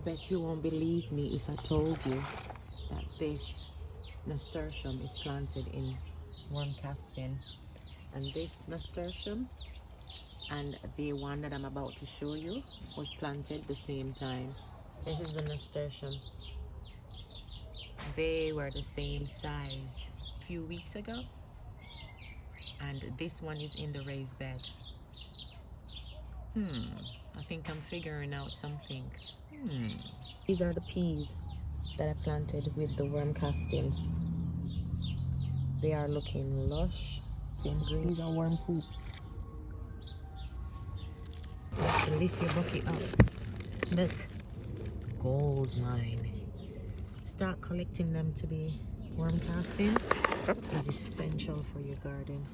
bet you won't believe me if I told you that this nasturtium is planted in worm casting, and this nasturtium and the one that I'm about to show you was planted the same time. This is the nasturtium. They were the same size a few weeks ago, and this one is in the raised bed. I think I'm figuring out something. These are the peas that I planted with the worm casting. They are looking lush and green. These are worm poops. Let's lift your bucket up. Look, gold mine. Start collecting them today. Worm casting is essential for your garden.